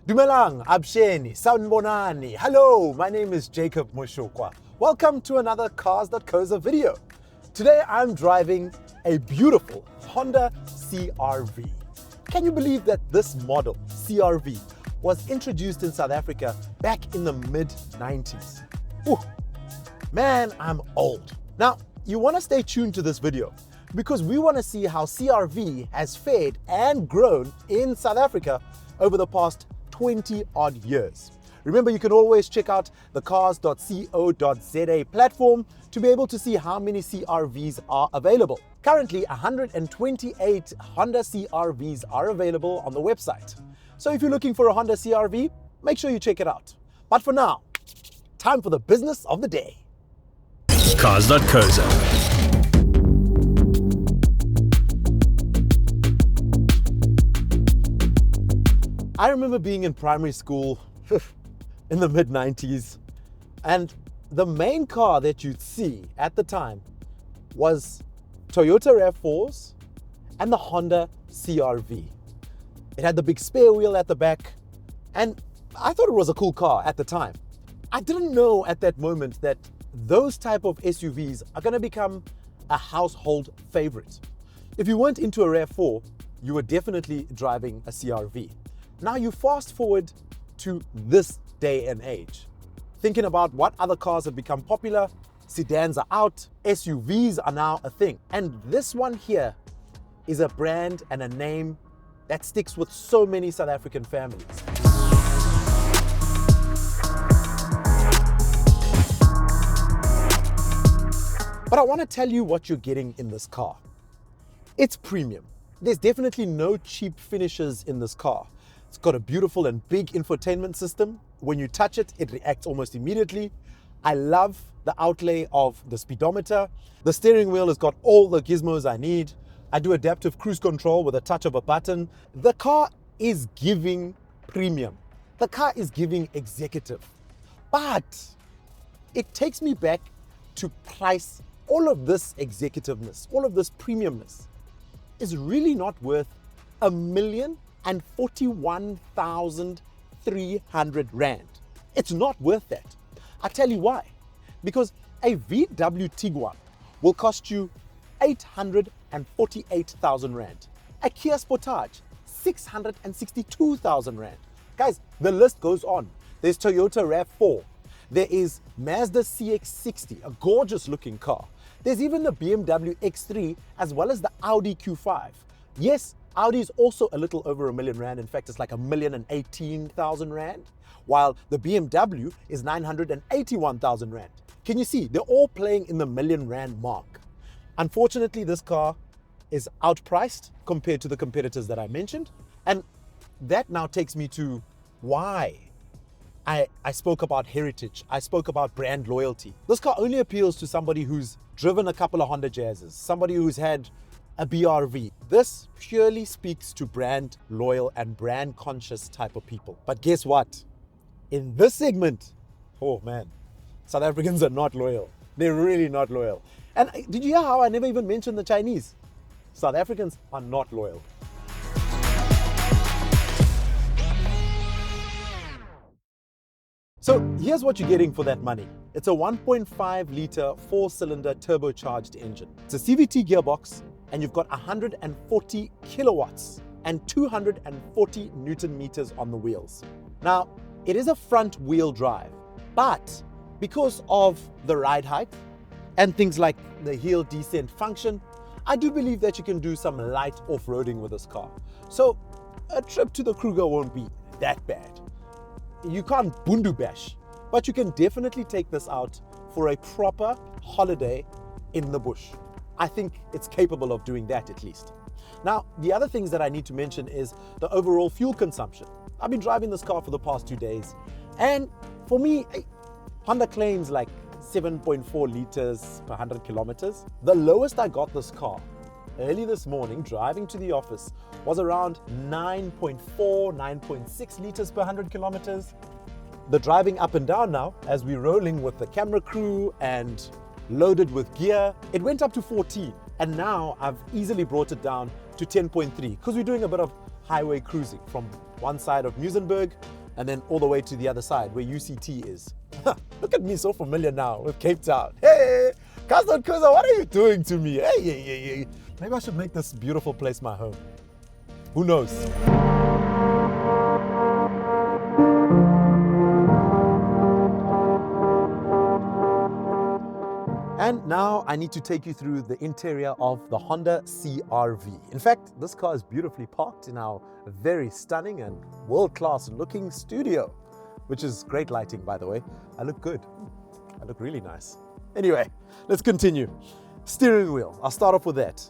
Dumelang, Absheni, Sanbonani. Hello, my name is Jacob Moshokoa. Welcome to another Cars.co.za video. Today I'm driving a beautiful Honda CR-V. Can you believe that this model, CR-V, was introduced in South Africa back in the mid-90s? Ooh, man, I'm old. Now, you want to stay tuned to this video because we want to see how CR-V has fared and grown in South Africa over the past 20 odd years. Remember, you can always check out the Cars.co.za platform to be able to see how many CR-Vs are available. Currently, 128 Honda CR-Vs are available on the website. So if you're looking for a Honda CR-V, make sure you check it out. But for now, time for the business of the day. Cars.co.za. I remember being in primary school in the mid-90s, and the main car that you'd see at the time was Toyota RAV4s and the Honda CR-V. It had the big spare wheel at the back, and I thought it was a cool car at the time. I didn't know at that moment that those type of SUVs are going to become a household favorite. If you weren't into a RAV4, you were definitely driving a CR-V. Now you fast forward to this day and age, thinking about what other cars have become popular. Sedans are out, SUVs are now a thing. And this one here is a brand and a name that sticks with so many South African families. But I want to tell you what you're getting in this car. It's premium. There's definitely no cheap finishes in this car. It's got a beautiful and big infotainment system. When you touch it, it reacts almost immediately. I love the outlay of the speedometer. The steering wheel has got all the gizmos I need. I do adaptive cruise control with a touch of a button. The car is giving premium. The car is giving executive. But it takes me back to price. All of this executiveness, all of this premiumness is really not worth R1,041,300. It's not worth that. I'll tell you why. Because a VW Tiguan will cost you 848,000 Rand. A Kia Sportage, 662,000 Rand. Guys, the list goes on. There's Toyota RAV4. There is Mazda CX-60, a gorgeous looking car. There's even the BMW X3 as well as the Audi Q5. Yes, Audi is also a little over R1 million. In fact, it's like R1,018,000 Rand, while the BMW is 981,000 Rand. Can you see? They're all playing in the R1 million mark. Unfortunately, this car is outpriced compared to the competitors that I mentioned. And that now takes me to why I spoke about heritage. I spoke about brand loyalty. This car only appeals to somebody who's driven a couple of Honda Jazzes, somebody who's had a BRV. This purely speaks to brand loyal and brand conscious type of people. But guess what? In this segment, oh man, South Africans are not loyal. They're really not loyal. And did you hear how I never even mentioned the Chinese? South Africans are not loyal. So here's what you're getting for that money. It's a 1.5 litre 4-cylinder turbocharged engine. It's a CVT gearbox, and you've got 140 kilowatts and 240 Newton meters on the wheels. Now, it is a front wheel drive, but because of the ride height and things like the hill descent function, I do believe that you can do some light off-roading with this car. So a trip to the Kruger won't be that bad. You can't bundu bash, but you can definitely take this out for a proper holiday in the bush. I think it's capable of doing that at least. Now, the other things that I need to mention is the overall fuel consumption. I've been driving this car for the past 2 days, and for me, Honda claims like 7.4 liters per 100 kilometers. The lowest I got this car early this morning driving to the office was around 9.4, 9.6 liters per 100 kilometers. The driving up and down now, as we're rolling with the camera crew and loaded with gear, it went up to 14. And now I've easily brought it down to 10.3 because we're doing a bit of highway cruising from one side of Muizenberg and then all the way to the other side where UCT is. Look at me, so familiar now with Cape Town. Hey, Cars.co.za, what are you doing to me? Hey. Maybe I should make this beautiful place my home. Who knows? And now I need to take you through the interior of the Honda CR-V. In fact, this car is beautifully parked in our very stunning and world-class looking studio, which is great lighting, by the way. I look good. I look really nice. Anyway, let's continue. Steering wheel, I'll start off with that.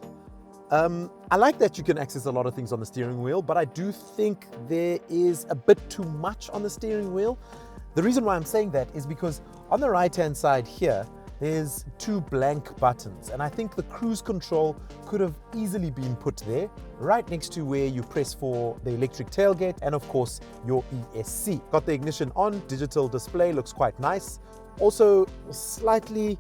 I like that you can access a lot of things on the steering wheel, but I do think there is a bit too much on the steering wheel. The reason why I'm saying that is because on the right-hand side here, there's two blank buttons, and I think the cruise control could have easily been put there, right next to where you press for the electric tailgate and of course your ESC. Got the ignition on, digital display, looks quite nice. Also slightly,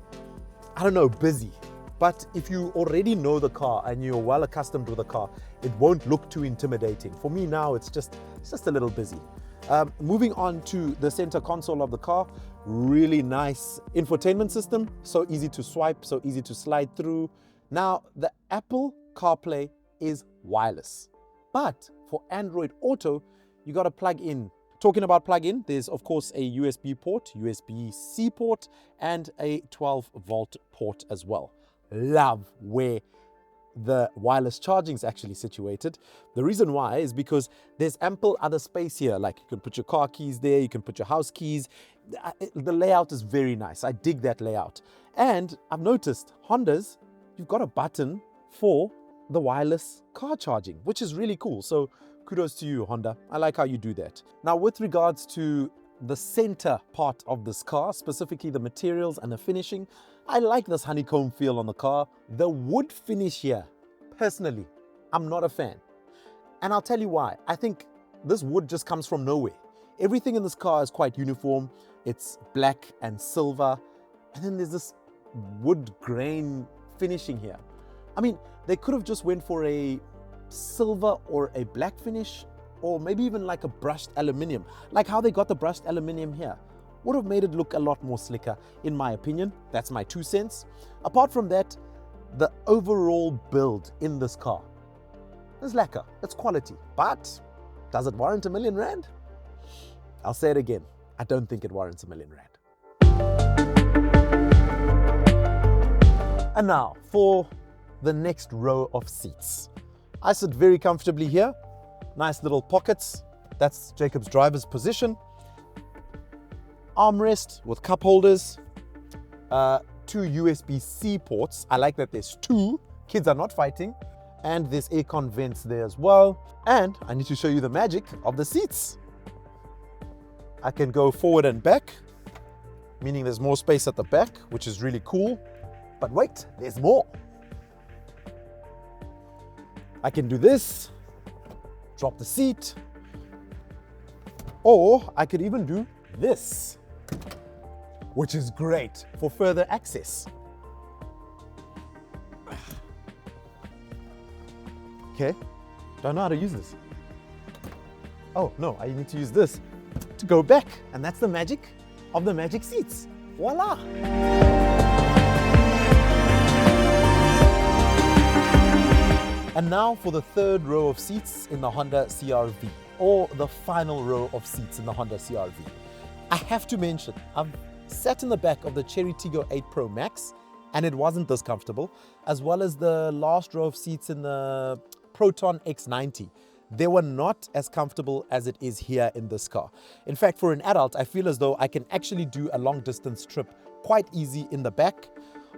I don't know, busy. But if you already know the car and you're well accustomed with the car, it won't look too intimidating. For me now, it's just a little busy. Moving on to the center console of the car, really nice infotainment system, so easy to swipe, so easy to slide through. Now, the Apple CarPlay is wireless, but for Android Auto, you got to plug in. Talking about plug-in, there's of course a USB port, USB-C port, and a 12-volt port as well. Love where the wireless charging is actually situated. The reason why is because there's ample other space here, like you can put your car keys there, you can put your house keys. The layout is very nice. I dig that layout. And I've noticed Hondas, you've got a button for the wireless car charging, which is really cool. So kudos to you, Honda. I like how you do that. Now, with regards to the center part of this car, specifically the materials and the finishing, I like this honeycomb feel on the car. The wood finish here, personally, I'm not a fan. And I'll tell you why. I think this wood just comes from nowhere. Everything in this car is quite uniform. It's black and silver. And then there's this wood grain finishing here. I mean, they could have just went for a silver or a black finish, or maybe even like a brushed aluminium, like how they got the brushed aluminium here. Would have made it look a lot more slicker, in my opinion. That's my 2 cents. Apart from that, the overall build in this car is lacquer. It's quality. But does it warrant R1 million? I'll say it again. I don't think it warrants R1 million. And now for the next row of seats. I sit very comfortably here. Nice little pockets. That's Jacob's driver's position. Armrest with cup holders, 2 USB-C ports. I like that there's 2. Kids are not fighting. And there's aircon vents there as well. And I need to show you the magic of the seats. I can go forward and back, meaning there's more space at the back, which is really cool. But wait, there's more. I can do this, drop the seat, or I could even do this, which is great for further access. Okay, don't know how to use this. Oh no, I need to use this to go back, and that's the magic of the magic seats. Voila! And now for the third row of seats in the Honda CR-V, or the final row of seats in the Honda CR-V. I have to mention, I've sat in the back of the Cherry Tiggo 8 Pro Max, and it wasn't this comfortable, as well as the last row of seats in the Proton X90. They were not as comfortable as it is here in this car. In fact, for an adult, I feel as though I can actually do a long distance trip quite easy in the back.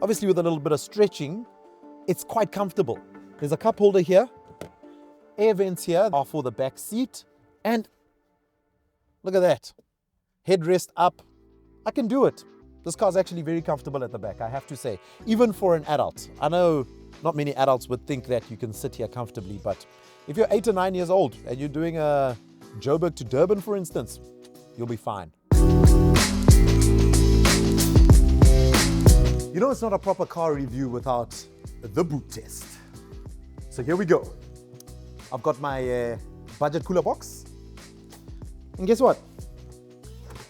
Obviously, with a little bit of stretching, it's quite comfortable. There's a cup holder here. Air vents here are for the back seat. And look at that. Headrest up. I can do it. This car's actually very comfortable at the back, I have to say. Even for an adult. I know not many adults would think that you can sit here comfortably, but if you're 8 or 9 years old and you're doing a Joburg to Durban, for instance, you'll be fine. You know, it's not a proper car review without the boot test. So here we go. I've got my budget cooler box. And guess what?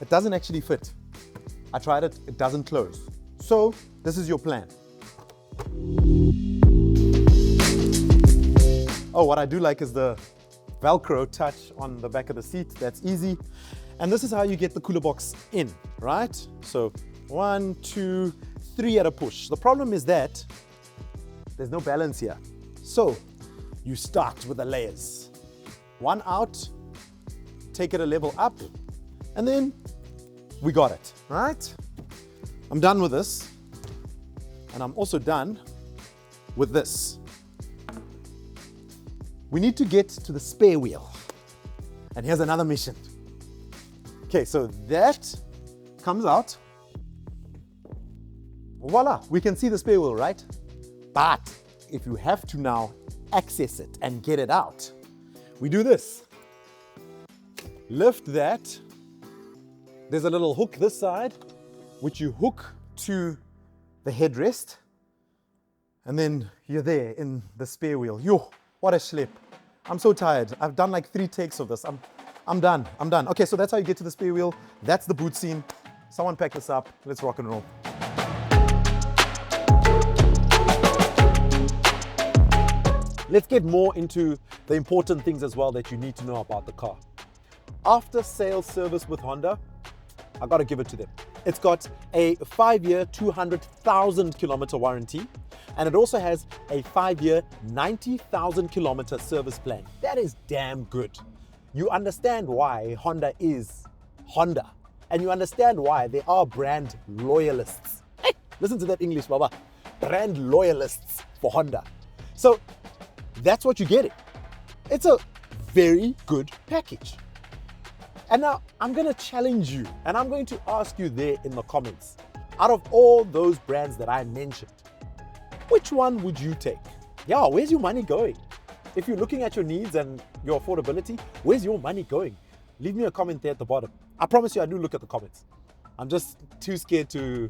It doesn't actually fit. I tried it, it doesn't close. So this is your plan. Oh, what I do like is the Velcro touch on the back of the seat. That's easy. And this is how you get the cooler box in, right? So 1, 2, 3 at a push. The problem is that there's no balance here. So you start with the layers. One out, take it a level up, and then we got it, right? I'm done with this. And I'm also done with this. We need to get to the spare wheel. And here's another mission. Okay, so that comes out. Voila, we can see the spare wheel, right? But if you have to now access it and get it out, we do this. Lift that. There's a little hook this side, which you hook to the headrest. And then you're there in the spare wheel. Yo, what a schlep. I'm so tired. I've done like 3 takes of this. I'm done. Okay, so that's how you get to the spare wheel. That's the boot scene. Someone pack this up. Let's rock and roll. Let's get more into the important things as well that you need to know about the car. After sales service with Honda, I gotta give it to them. It's got a 5-year, 200,000 kilometer warranty, and it also has a 5-year, 90,000 kilometer service plan. That is damn good. You understand why Honda is Honda, and you understand why they are brand loyalists. Hey, listen to that English, Baba. Brand loyalists for Honda. So that's what you're getting. It's a very good package. And now I'm gonna challenge you, and I'm going to ask you there in the comments, out of all those brands that I mentioned, which one would you take? Yeah, where's your money going? If you're looking at your needs and your affordability, where's your money going? Leave me a comment there at the bottom. I promise you I do look at the comments. I'm just too scared to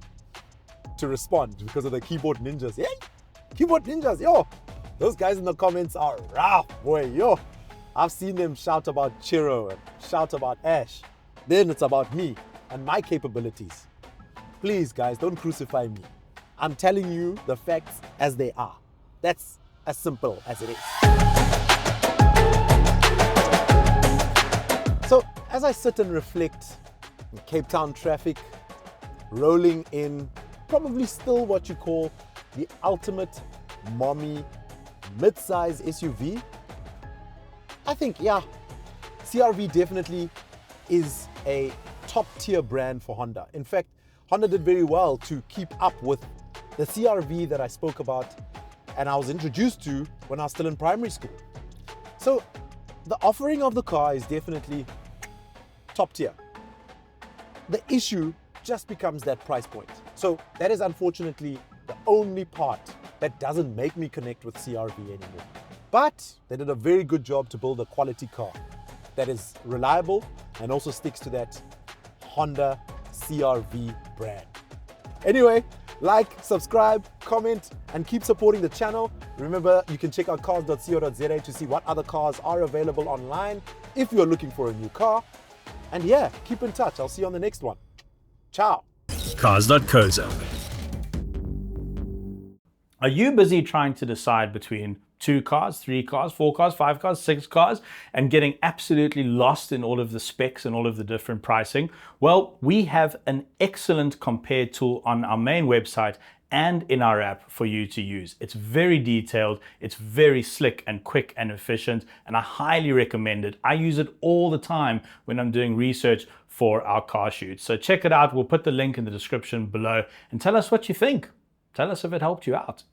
respond because of the keyboard ninjas. Yeah, keyboard ninjas, yo. Those guys in the comments are rough, boy, yo. I've seen them shout about Chiro and shout about Ash. Then it's about me and my capabilities. Please, guys, don't crucify me. I'm telling you the facts as they are. That's as simple as it is. So, as I sit and reflect in Cape Town traffic, rolling in probably still what you call the ultimate mommy mid-size SUV, I think, yeah, CR-V definitely is a top-tier brand for Honda. In fact, Honda did very well to keep up with the CR-V that I spoke about and I was introduced to when I was still in primary school. So the offering of the car is definitely top tier. The issue just becomes that price point. So that is unfortunately the only part that doesn't make me connect with CR-V anymore. But they did a very good job to build a quality car that is reliable and also sticks to that Honda CR-V brand. Anyway, like, subscribe, comment, and keep supporting the channel. Remember, you can check out Cars.co.za to see what other cars are available online if you're looking for a new car. And yeah, keep in touch. I'll see you on the next one. Ciao. Cars.co.za. Are you busy trying to decide between 2 cars, 3 cars, 4 cars, 5 cars, 6 cars, and getting absolutely lost in all of the specs and all of the different pricing? Well, we have an excellent compare tool on our main website and in our app for you to use. It's very detailed, it's very slick and quick and efficient, and I highly recommend it. I use it all the time when I'm doing research for our car shoots. So check it out. We'll put the link in the description below and tell us what you think. Tell us if it helped you out.